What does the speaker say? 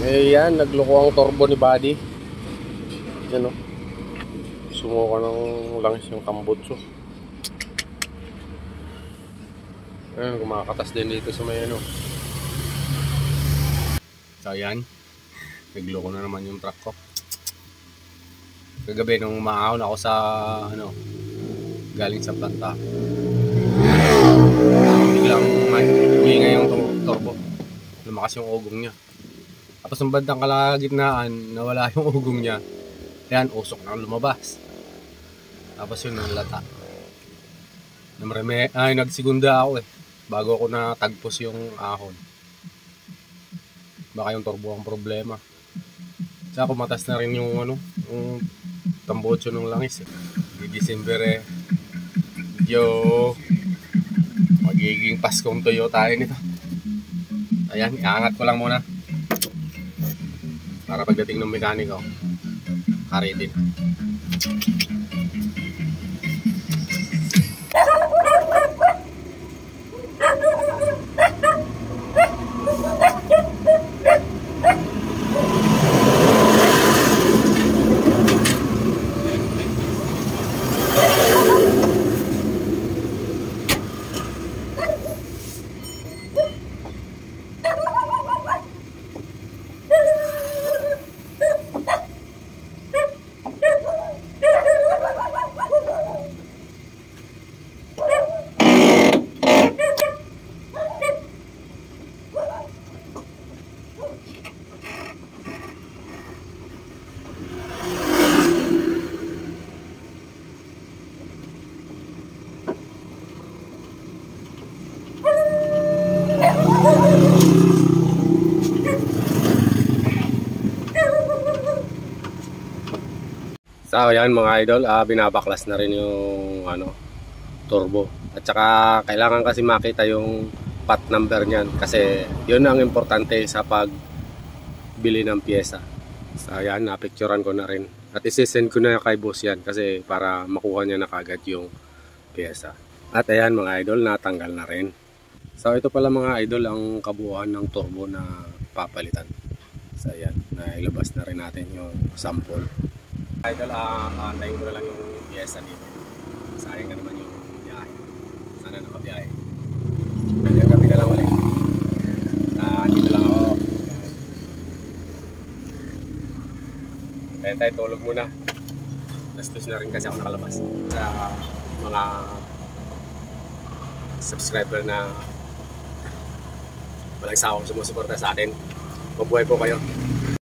Eh yan, nagloko ang turbo ni Buddy. Yan o. Sumuko ng langis yung kambutso. Ayun, kumakatas din dito sa may ano. So yan, nagloko na naman yung truck ko. Kagabi nung maahon ako sa ano, galing sa planta, biglang huminga yung turbo. Lumakas yung ugong niya. Tapos ng bandang kalagitnaan, nawala yung ugong niya. Ayan, usok na lumabas. Tapos yun, nalata. Nagsigunda ako bago ako natagpos yung ahon. Baka yung turbo ang problema. Tsaka kumatas na rin yung ano, yung tambotso ng langis Di December magiging Paskong tuyo tayo nito. Ayan, iangat ko lang muna para pagdating ng mekaniko, kari din. So yan mga idol, binabaklas na rin yung ano, turbo. At saka kailangan kasi makita yung pot number niyan kasi yun ang importante sa pagbili ng pyesa. So yan, napicturean ko na rin. At isisend ko na kay boss yan kasi para makuha niya na kagad yung pyesa. At ayan mga idol, natanggal na rin. So ito pala mga idol ang kabuuan ng turbo na papalitan. So ayan, nailabas na rin natin yung sample. Idol, antayin ko na lang yung pyesa dito. Sayang na naman yung biyahe. Sana nakabiyahe. Hanggang gabi na lang ulit. Dito lang ako. Kaya tayo tulog muna. Lastos na rin kasi ako nakalabas. Sa mga subscriber na walang sawang sumusuporta sa atin. Mabuhay po kayo.